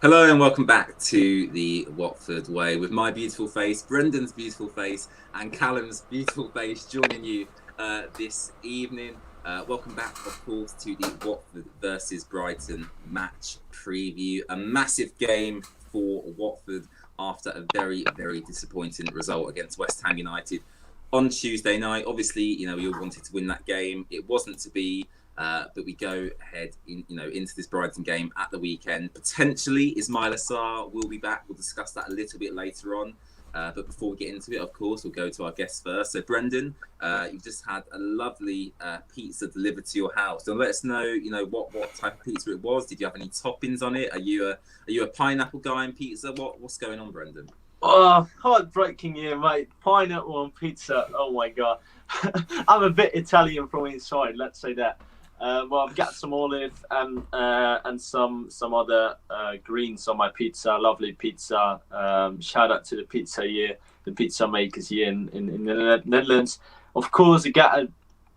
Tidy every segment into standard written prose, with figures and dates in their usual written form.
Hello and welcome back to the Watford Way with my beautiful face, Brendan's beautiful face, and Callum's beautiful face joining you this evening. Welcome back, of course, to the Watford versus Brighton match preview. A massive game for Watford after a very, very disappointing result against West Ham United on Tuesday night. Obviously, we all wanted to win that game. It wasn't to be. But we go ahead into this Brighton game at the weekend. Potentially, Ismail Assar will be back. We'll discuss that a little bit later on. But before we get into it, of course, we'll go to our guests first. So, Brendan, you've just had a lovely pizza delivered to your house. So let us know, what type of pizza it was. Did you have any toppings on it? Are you a pineapple guy in pizza? What's going on, Brendan? Oh, heartbreaking here, mate. Pineapple on pizza. Oh my god. I'm a bit Italian from inside, let's say that. Well, I've got some olive and some other greens on my pizza. Lovely pizza. Shout out to the pizza here, the pizza makers here in the Netherlands. Of course, I got a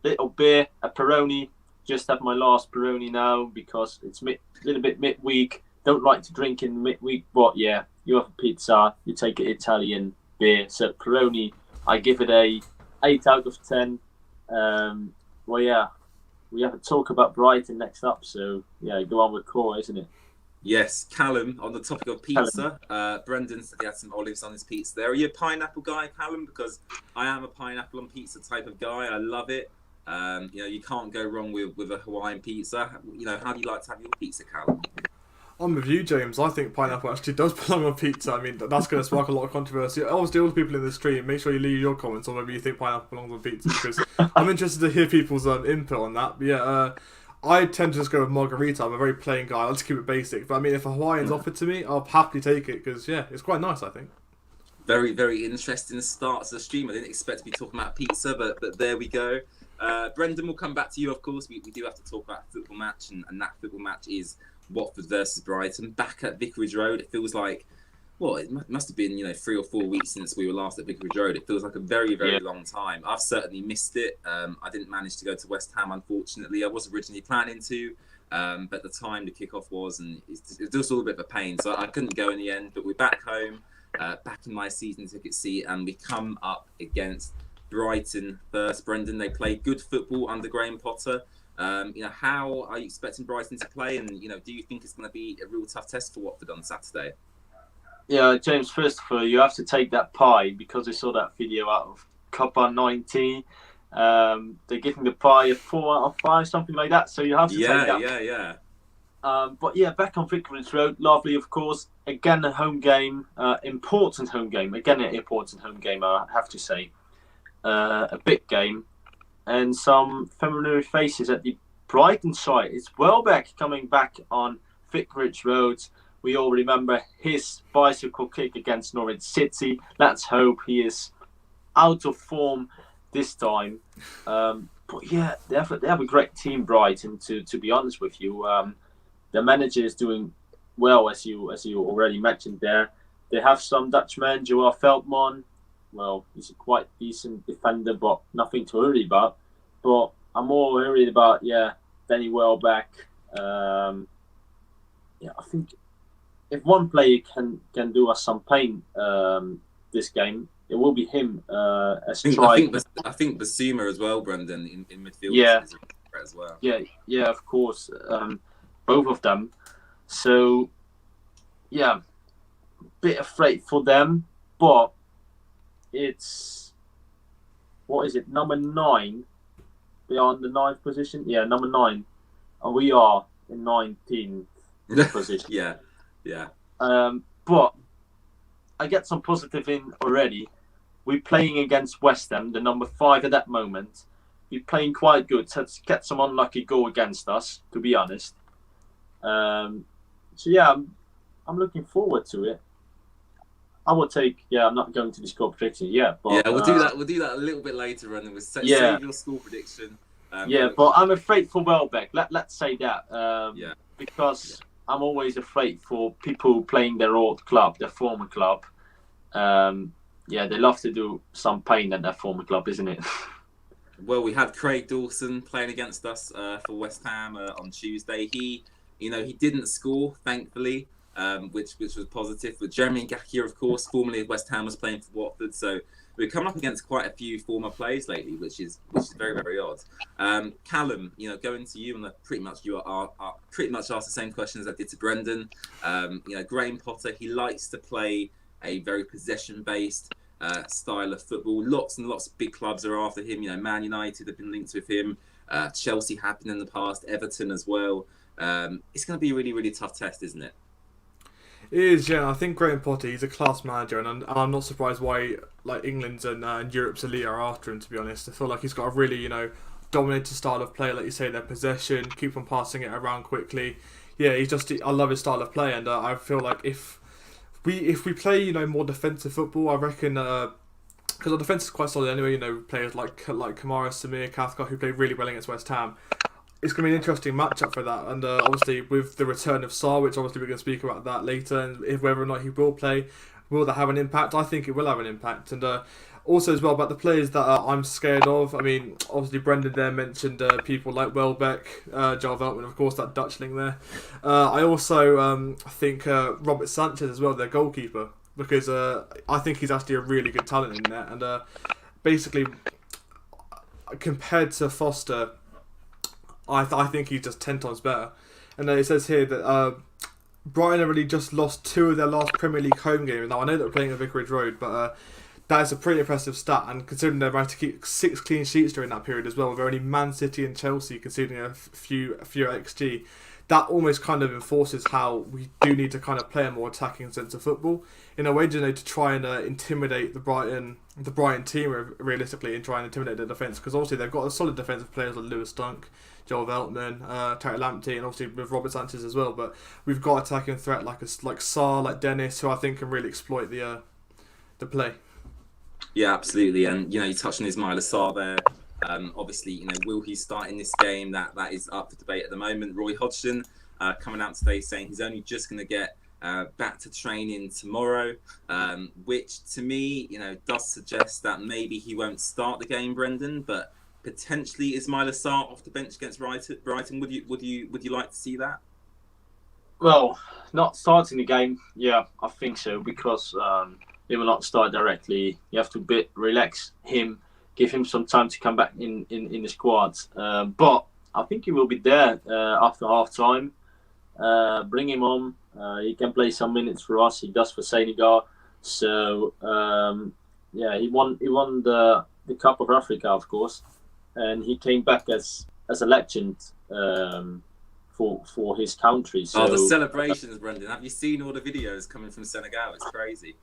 little beer, a Peroni. Just had my last Peroni now because it's a little bit midweek. Don't like to drink in midweek, but yeah, you have a pizza, you take an Italian beer. So Peroni, I give it a 8 out of 10. Well, yeah. We have a talk about Brighton next up, so yeah, go on with core, isn't it? Yes, Callum, on the topic of pizza, Brendan said he had some olives on his pizza there. Are you a pineapple guy, Callum? Because I am a pineapple on pizza type of guy. I love it. You can't go wrong with a Hawaiian pizza. How do you like to have your pizza, Callum? I'm with you, James. I think pineapple actually does belong on pizza. I mean, that's going to spark a lot of controversy. I always deal with people in the stream. Make sure you leave your comments on whether you think pineapple belongs on pizza, because I'm interested to hear people's input on that. But yeah, I tend to just go with margarita. I'm a very plain guy. I like to keep it basic. But I mean, if a Hawaiian's offered to me, I'll happily take it because, yeah, it's quite nice, I think. Very, very interesting start to the stream. I didn't expect to be talking about pizza, but there we go. Brendan, will come back to you, of course. We do have to talk about a football match, and that football match is Watford versus Brighton, back at Vicarage Road. It feels like, it must have been 3 or 4 weeks since we were last at Vicarage Road. It feels like a very, very long time. I've certainly missed it. I didn't manage to go to West Ham, unfortunately. I was originally planning to, but the time the kickoff was, and it was just all a bit of a pain, so I couldn't go in the end. But we're back home, back in my season ticket seat, and we come up against Brighton first. Brendan, they play good football under Graham Potter. How are you expecting Brighton to play, and do you think it's going to be a real tough test for Watford on Saturday? Yeah, James, first of all, you have to take that pie because I saw that video out of Copa 90. They're giving the pie a 4 out of 5, something like that. So you have to take that. Yeah. But yeah, back on Vicarage Road, lovely, of course. Again, a home game, important home game. Again, an important home game, I have to say. A big game. And some familiar faces at the Brighton side. It's Welbeck coming back on Vicarage Road. We all remember his bicycle kick against Norwich City. Let's hope he is out of form this time. But yeah, they have a great team, Brighton, to be honest with you. The manager is doing well, as you already mentioned there. They have some Dutchman, Joao Veldman. Well, he's a quite decent defender, but nothing to worry about. But I'm more worried about, Danny Welbeck. I think if one player can do us some pain this game, it will be him as striker. I think Basuma as well, Brendan, in midfield. Yeah. Is as well. Yeah, of course. Both of them. So, yeah, bit afraid for them, but it's, what is it, number 9? They are in the 9th position. Yeah, number 9, and we are in 19th position. Yeah. But I get some positive in already. We're playing against West Ham, the number 5 at that moment. We're playing quite good. So let's get some unlucky goal against us, to be honest. So yeah, I'm looking forward to it. I will take. Yeah, I'm not going to the score prediction yet. But, yeah, we'll do that. We'll do that a little bit later, and then we'll save your score prediction. But I'm afraid for Welbeck. Let's say that. Because I'm always afraid for people playing their old club, their former club. They love to do some pain at their former club, isn't it? Well, we had Craig Dawson playing against us for West Ham on Tuesday. He didn't score, thankfully. which was positive. But Jeremy Ngakia, of course, formerly of West Ham, was playing for Watford, so we're coming up against quite a few former players lately, which is very, very odd. Callum, going to you, and pretty much asked the same question as I did to Brendan. Graham Potter, he likes to play a very possession-based style of football. Lots and lots of big clubs are after him. Man United have been linked with him. Chelsea have been in the past. Everton as well. It's going to be a really, really tough test, isn't it? It is, yeah. I think Graham Potter, he's a class manager, and I'm not surprised why England's and Europe's elite are after him, to be honest. I feel like he's got a really, dominated style of play, like you say, their possession, keep on passing it around quickly. Yeah, I love his style of play, and I feel like if we play, more defensive football, I reckon, because our defence is quite solid anyway, players like Kamara, Samir, Cathcart, who play really well against West Ham. It's going to be an interesting matchup for that, and obviously with the return of Sarr, which obviously we're going to speak about that later, and if whether or not he will play, will that have an impact? I think it will have an impact, and also as well about the players that I'm scared of. I mean, obviously Brendan there mentioned people like Welbeck, Joel Veltman, of course, that Dutch link there. I also think Robert Sanchez as well, their goalkeeper, because I think he's actually a really good talent in there, and basically compared to Foster, I think he's just 10 times better. And it says here that Brighton have really just lost 2 of their last Premier League home games. Now, I know that we're playing at Vicarage Road, but that is a pretty impressive stat. And considering they've managed to keep 6 clean sheets during that period as well, with only Man City and Chelsea conceding a few XG, that almost kind of enforces how we do need to kind of play a more attacking sense of football in a way, to try and intimidate the Brighton team realistically, and try and intimidate their defence, because obviously they've got a solid defensive players like Lewis Dunk, Joel Veltman, Tarek Lamptey, and obviously with Robert Sanchez as well. But we've got attacking threat like Sarr, like Dennis, who I think can really exploit the play. Yeah, absolutely. And you touched on Ismaila Sarr there. Obviously, will he start in this game? That is up for debate at the moment. Roy Hodgson coming out today saying he's only just going to get back to training tomorrow, which to me, does suggest that maybe he won't start the game, Brendan, but potentially Ismaila Sarr off the bench against Brighton. Would you like to see that? Well, not starting the game, yeah, I think so, because he will not start directly. You have to relax him, give him some time to come back in the squad. But I think he will be there after half time. Bring him on. He can play some minutes for us. He does for Senegal. So he won the Cup of Africa, of course, and he came back as a legend for his country. So, the celebrations, Brendan! Have you seen all the videos coming from Senegal? It's crazy.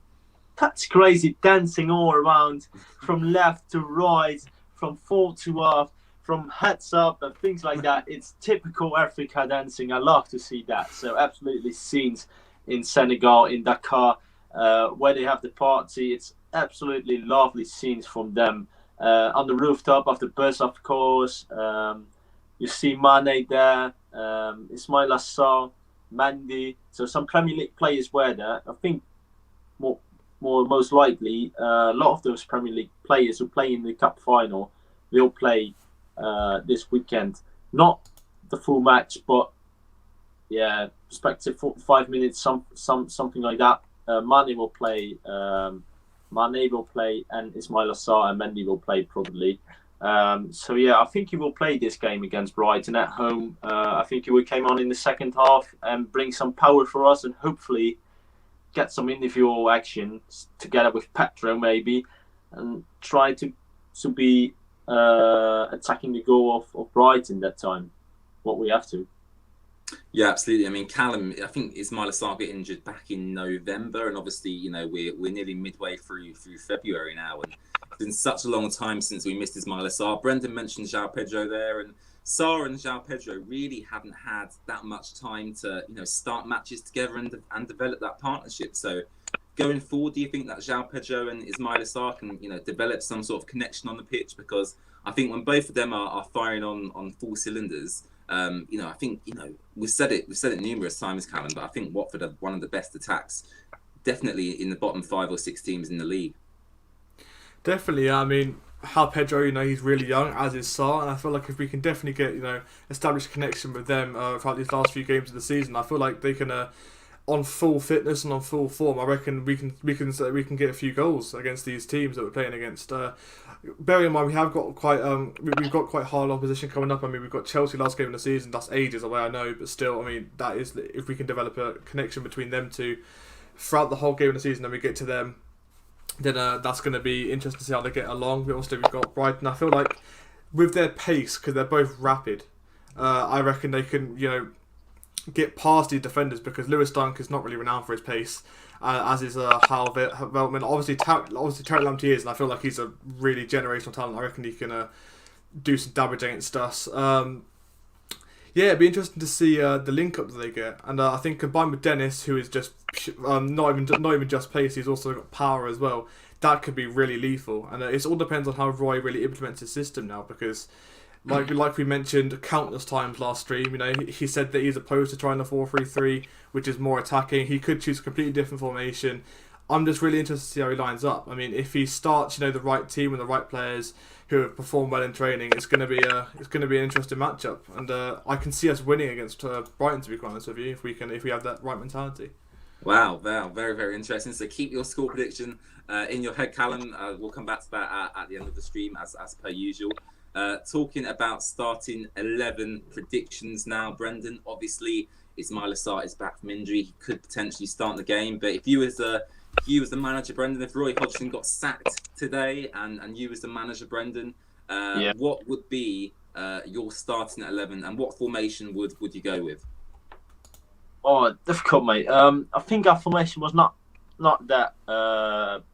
That's crazy, dancing all around, from left to right, from fore to aft, from heads up and things like that. It's typical Africa dancing. I love to see that. So absolutely scenes in Senegal, in Dakar, where they have the party. It's absolutely lovely scenes from them. On the rooftop of the bus, of course. You see Mane there, Ismaila Sarr, Mendy. So some Premier League players were there. I think most likely, a lot of those Premier League players who play in the Cup final will play this weekend. Not the full match, but respective 5 minutes, something like that. Mane will play, and Ismaila Sarr and Mendy will play probably. I think he will play this game against Brighton at home. I think he will come on in the second half and bring some power for us, and hopefully get some individual action together with Petro maybe, and try to be attacking the goal of Brighton that time. What we have to. Yeah, absolutely. I mean, Callum, I think Ismaila Sarr got injured back in November, and obviously, we're nearly midway through February now, and it's been such a long time since we missed Ismaila Sarr. Brendan mentioned João Pedro there, and Sarr and João Pedro really haven't had that much time to, start matches together and develop that partnership. So, going forward, do you think that João Pedro and Ismaila Sarr can, develop some sort of connection on the pitch? Because I think when both of them are firing on full cylinders, I think, we've said it numerous times, Callum, but I think Watford have one of the best attacks, definitely in the bottom 5 or 6 teams in the league. Definitely, I mean, João Pedro, he's really young, as is Sarr, and I feel like if we can definitely get, establish a connection with them throughout these last few games of the season, I feel like they can on full fitness and on full form, I reckon we can get a few goals against these teams that we're playing against. Bearing in mind we've got quite hard opposition coming up. I mean, we've got Chelsea last game of the season. That's ages away, I know, but still, I mean, that is, if we can develop a connection between them two throughout the whole game of the season, and we get to them, then that's going to be interesting to see how they get along. But also, we've got Brighton. I feel like with their pace, because they're both rapid, I reckon they can, get past these defenders, because Lewis Dunk is not really renowned for his pace, as is Hal Veltman. Obviously, Tarek Lamptey is, and I feel like he's a really generational talent. I reckon he can do some damage against us. It'd be interesting to see the link up that they get, and I think combined with Dennis, who is just not even just pace, he's also got power as well. That could be really lethal, and it all depends on how Roy really implements his system now, because. Like we mentioned countless times last stream, he said that he's opposed to trying the 4-3-3, which is more attacking. He could choose a completely different formation. I'm just really interested to see how he lines up. I mean, if he starts, the right team and the right players who have performed well in training, it's going to be an interesting matchup, and I can see us winning against Brighton. To be quite honest with you, if we have that right mentality. Wow, very, very interesting. So keep your score prediction in your head, Callum. We'll come back to that at the end of the stream, as per usual. Talking about starting 11 predictions now, Brendan. Obviously, Ismail Assar is back from injury. He could potentially start the game. But if you was the manager, Brendan, if Roy Hodgson got sacked today, and you was the manager, Brendan, what would be your starting 11, and what formation would you go with? Oh, difficult, mate. I think our formation was not that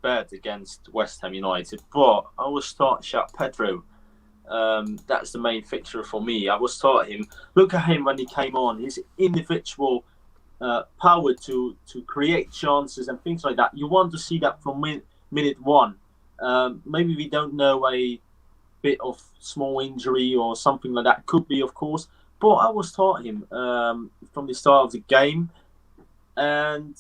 bad against West Ham United, but I will start João Pedro. That's the main fixture for me. I will start him. Look at him when he came on. His individual power to create chances and things like that. You want to see that from minute one. Maybe we don't know, a bit of small injury or something like that. Could be, of course. But I will start him from the start of the game. And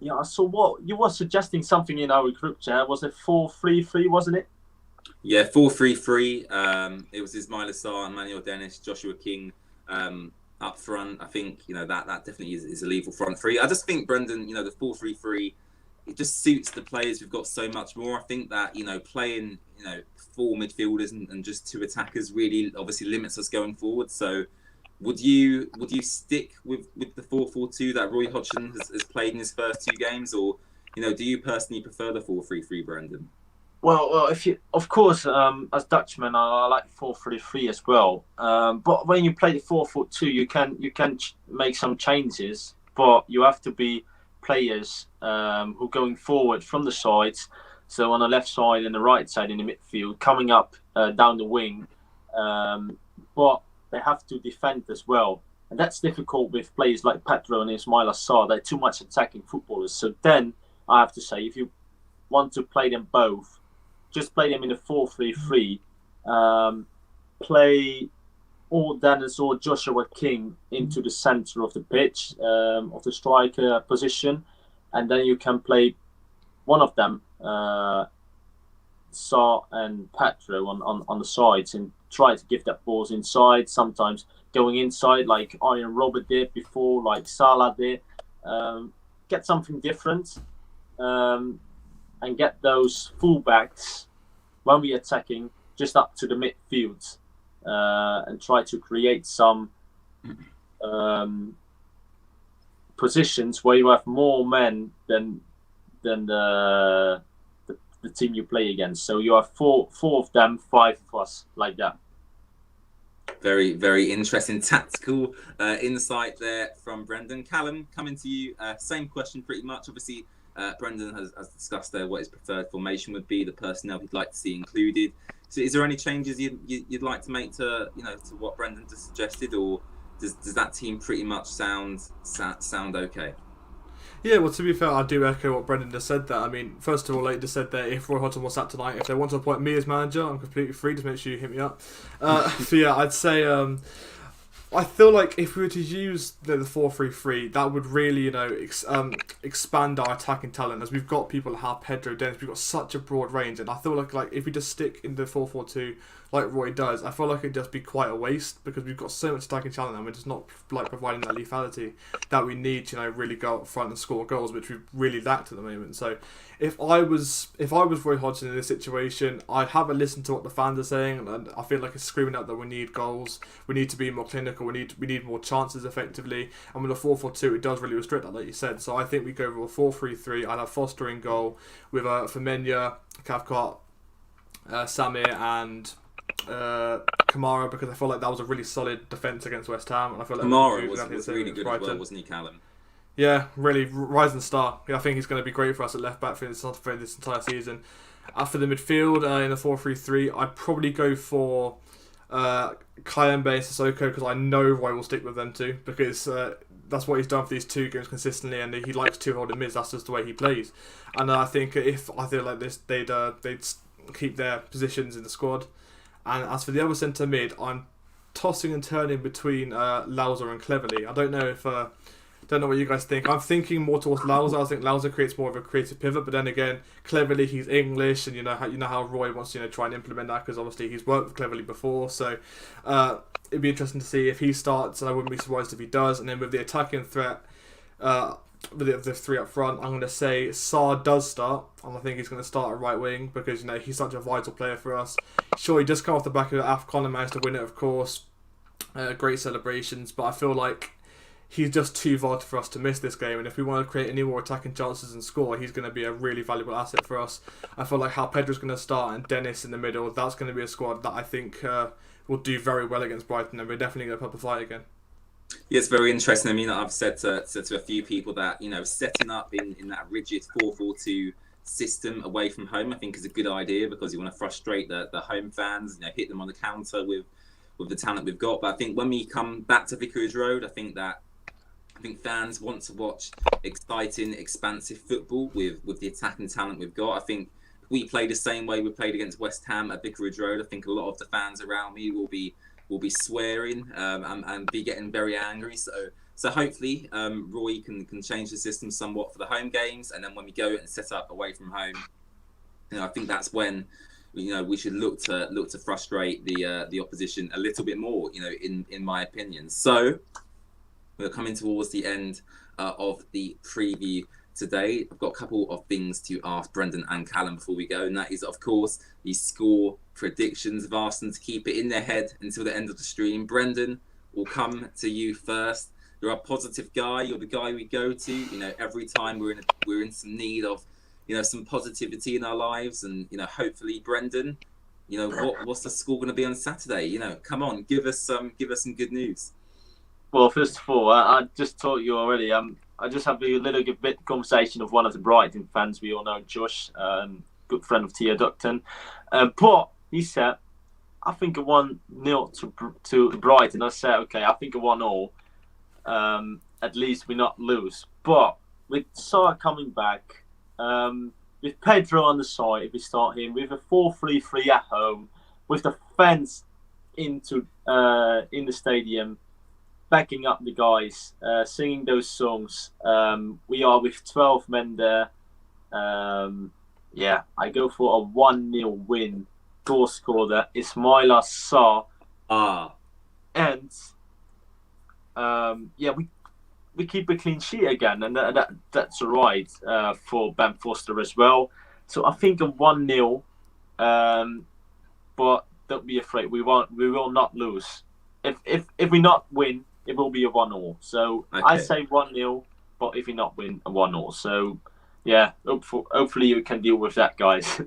I saw what you were suggesting, something in our group chat. Was it 4-3-3, wasn't it? Yeah, 4-3-3. It was Ismail Assar, Emmanuel Dennis, Joshua King up front. I think that definitely is a lethal front three. I just think, Brendan, the 4-3-3, it just suits the players. We've got so much more. I think that playing 4 midfielders and just 2 attackers really obviously limits us going forward. So would you stick with the 4-4-2 that Roy Hodgson has played in his first 2 games, or do you personally prefer the 4-3-3, Brendan? Well, if you, of course, as Dutchman, I like 4-3-3 as well. But when you play the 4-4-2, you can make some changes, but you have to be players who are going forward from the sides. So on the left side and the right side in the midfield, coming up down the wing, but they have to defend as well, and that's difficult with players like Pedro and Ismail Assar. They're too much attacking footballers. So then I have to say, if you want to play them both, just play them in a 4-3-3. Play or Dennis or Joshua King into the centre of the pitch, of the striker position, and then you can play one of them, Sarr and Pedro, on the sides, and try to give that balls inside. Sometimes going inside, like Iron Robert did before, like Salah did. Get something different. And get those fullbacks when we're attacking just up to the midfield, and try to create some positions where you have more men than the team you play against. So you have four of them, 5 of us, like that. Very, very interesting tactical insight there from Brendan. Callum, coming to you, same question pretty much. Obviously, Brendan has discussed there what his preferred formation would be, the personnel he'd like to see included. So is there any changes you'd like to make to what Brendan just suggested, or does that team pretty much sound okay? Yeah, well, to be fair, I do echo what Brendan just said there. I mean, first of all, like you just said there, if Roy Hodgson was sacked tonight, if they want to appoint me as manager, I'm completely free. Just make sure you hit me up. So yeah, I'd say I feel like if we were to use the 4-3-3, that would really, expand our attacking talent, as we've got people like Pedro, Dennis. We've got such a broad range, and I feel like if we just stick in the 4-4-2, like Roy does, I feel like it'd just be quite a waste because we've got so much attacking talent and we're just not like providing that lethality that we need to, really go up front and score goals, which we've really lacked at the moment. So if I was Roy Hodgson in this situation, I'd have a listen to what the fans are saying, and I feel like it's screaming out that we need goals, we need to be more clinical, we need more chances effectively, and with a 4-4-2 it does really restrict that, like you said. So I think we go with a 4-3-3. I'd have Foster in goal with Femenya, Cathcart, Samir and Kamara, because I feel like that was a really solid defence against West Ham, and I feel like Kamara was really good as well, wasn't he, Callum? Yeah, really rising star. I think he's going to be great for us at left back for this entire season. For the midfield, in a 4-3-3, I'd probably go for Kayembe and Sissoko, because I know Roy will stick with them too, because that's what he's done for these 2 games consistently, and he likes to hold mids. That's just the way he plays. And I think if I feel like this, they'd keep their positions in the squad. And as for the other centre mid, I'm tossing and turning between Lauser and Cleverley. I don't know what you guys think. I'm thinking more towards Lauser. I think Lauser creates more of a creative pivot, but then again, Cleverley, he's English, and you know how Roy wants to try and implement that, because obviously he's worked with Cleverley before. So it'd be interesting to see if he starts, and I wouldn't be surprised if he does. And then with the attacking threat, with the 3 up front, I'm going to say Sarr does start, and I think he's going to start at right wing because he's such a vital player for us. Sure, he just come off the back of AFCON and managed to win it, of course. Great celebrations, but I feel like he's just too vital for us to miss this game, and if we want to create any more attacking chances and score, he's going to be a really valuable asset for us. I feel like how Pedro's going to start and Dennis in the middle, that's going to be a squad that I think will do very well against Brighton, and we're definitely going to put up a fight again. Yeah, it's very interesting. I mean, I've said to a few people that, setting up in that rigid 4-4-2 system away from home, I think is a good idea, because you want to frustrate the home fans, hit them on the counter with the talent we've got. But I think when we come back to Vicarage Road, I think fans want to watch exciting, expansive football with the attacking talent we've got. I think if we play the same way we played against West Ham at Vicarage Road, I think a lot of the fans around me will be swearing and be getting very angry. So hopefully Roy can change the system somewhat for the home games, and then when we go and set up away from home, I think that's when we should look to frustrate the opposition a little bit more. In my opinion. So we're coming towards the end of the preview today. I've got a couple of things to ask Brendan and Callum before we go, and that is, of course, the score predictions. I've asked them to keep it in their head until the end of the stream. Brendan, we'll come to you first. You're a positive guy. You're the guy we go to. Every time we're in some need of, some positivity in our lives, and hopefully, Brendan, what's the score going to be on Saturday? Come on, give us some good news. Well, first of all, I just told you already. I just had a little bit conversation with one of the Brighton fans. We all know Josh, good friend of Tia Duckton. But he said, I think a 1-0 to Brighton. I said, okay, I think a 1-0. At least we not lose. But with Sarr coming back, with Pedro on the side, if we start him, with a 4-3-3 at home, with the fans in the stadium, backing up the guys, singing those songs. We are with 12 men there. I go for a 1-0 win. Goal scorer Ismaila Sarr. And we keep a clean sheet again, and that's all right for Ben Foster as well. So I think a 1-0, but don't be afraid. We will not lose. If we not win, it will be a 1-0. So okay. I say 1-0, but if we not win, a 1-0. So yeah, hopefully you can deal with that, guys.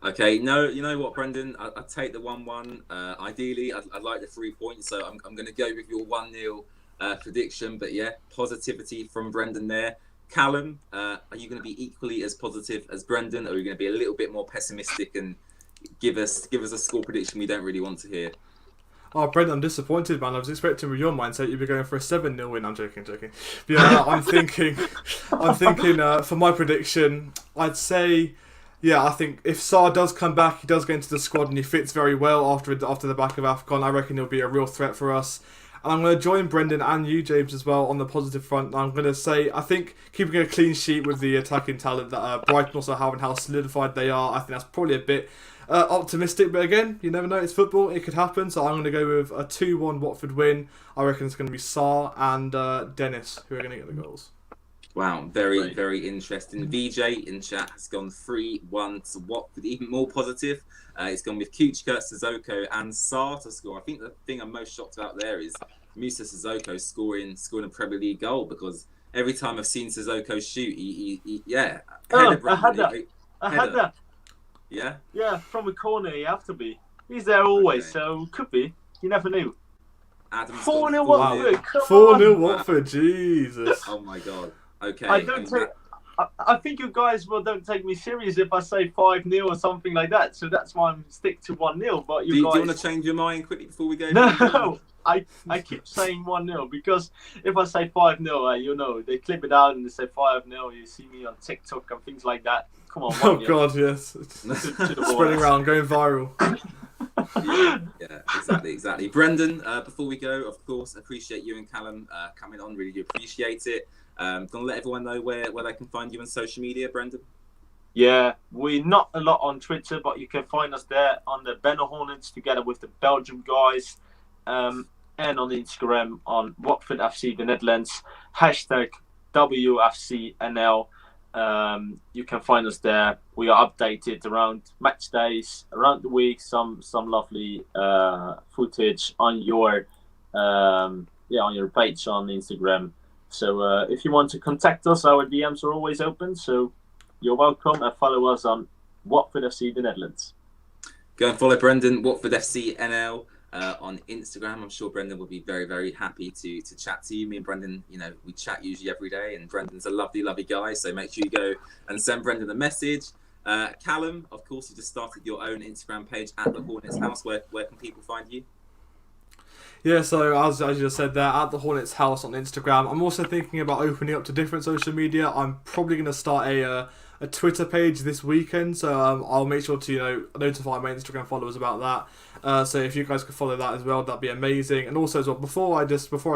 Okay, no, you know what, Brendan? I'd take the 1-1. Ideally, I'd like the 3 points, so I'm going to go with your 1-0 prediction. But yeah, positivity from Brendan there. Callum, are you going to be equally as positive as Brendan, or are you going to be a little bit more pessimistic and give us a score prediction we don't really want to hear? Oh, Brendan, I'm disappointed, man. I was expecting with your mindset you'd be going for a 7-0 win. I'm joking. But yeah, I'm thinking for my prediction, I'd say, I think if Sarr does come back, he does get into the squad and he fits very well after the back of AFCON. I reckon he'll be a real threat for us. And I'm going to join Brendan and you, James, as well on the positive front. I'm going to say, I think keeping a clean sheet with the attacking talent that Brighton also have and how solidified they are, I think that's probably a bit optimistic. But again, you never know, it's football, it could happen. So I'm going to go with a 2-1 Watford win. I reckon it's going to be Sarr and Dennis who are going to get the goals. Wow, very interesting. VJ in chat has gone 3-1 to Watford, even more positive. It's gone with Kuchka, Sissoko and Sarr to score. I think the thing I'm most shocked about there is Musa Sissoko scoring a Premier League goal, because every time I've seen Sissoko shoot, he I had that. Yeah? Yeah, from a corner, he have to be. He's there always, Okay. So could be. You never knew. 4-0 Watford. 4-0 Watford, Jesus. Oh my God. Okay. I think you guys don't take me serious if I say 5-0 or something like that. So that's why I'm stick to 1-0. But do you want to change your mind quickly before we go? No, I keep saying 1-0 because if I say 5-0, they clip it out and they say 5-0. You see me on TikTok and things like that. Come on. Oh God, yes. Spreading around, going viral. Yeah, exactly. Brendan, before we go, of course, appreciate you and Callum coming on. Really do appreciate it. Gonna let everyone know where they can find you on social media, Brendan. Yeah, we're not a lot on Twitter, but you can find us there on the Banner Hornets together with the Belgium guys, and on Instagram on Watford FC the Netherlands #WFCNL. You can find us there. We are updated around match days, around the week. Some lovely footage on your on your page on Instagram. So if you want to contact us, our DMs are always open. So you're welcome, and follow us on Watford FC the Netherlands. Go and follow Brendan, Watford FC NL. On Instagram. I'm sure Brendan will be very, very happy to chat to you. Me and Brendan, we chat usually every day, and Brendan's a lovely guy. So make sure you go and send Brendan a message. Callum, of course, you just started your own Instagram page at the Hornets House. Where can people find you? Yeah, so as you just said there, at the Hornets House on Instagram. I'm also thinking about opening up to different social media. I'm probably going to start a Twitter page this weekend, so I'll make sure to notify my Instagram followers about that. So if you guys could follow that as well, that'd be amazing. And also as well, before I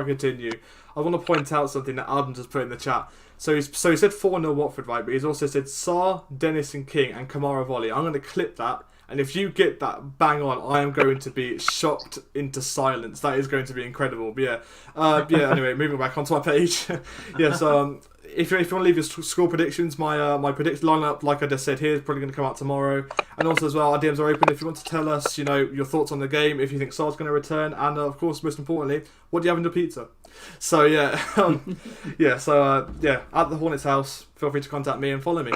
continue, I want to point out something that Adam just put in the chat. So he said 4-0 Watford, right? But he's also said Sarr, Dennis and King and Kamara volley. I'm going to clip that. And if you get that bang on, I am going to be shocked into silence. That is going to be incredible. But anyway, moving back onto my page. So if you want to leave your score predictions, my predicted lineup, like I just said here, is probably going to come out tomorrow. And also as well, our DMs are open if you want to tell us, your thoughts on the game, if you think Sarr's going to return, and of course, most importantly, what do you have in your pizza? So at the Hornets House, feel free to contact me and follow me.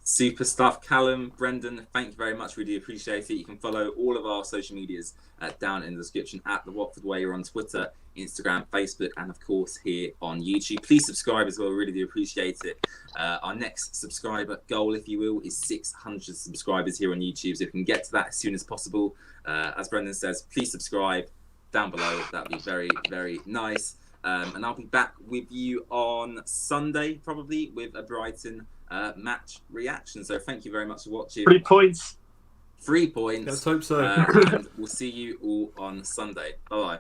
Super stuff. Callum, Brendan, thank you very much. We do appreciate it. You can follow all of our social medias down in the description at The Watford Way. You're on Twitter, Instagram, Facebook, and of course here on YouTube. Please subscribe as well. We really do appreciate it. Our next subscriber goal, if you will, is 600 subscribers here on YouTube. So if we can get to that as soon as possible, as Brendan says, please subscribe down below. That'd be very, very nice. And I'll be back with you on Sunday, probably, with a Brighton match reaction. So thank you very much for watching. 3 points. 3 points. Let's hope so. And we'll see you all on Sunday. Bye-bye.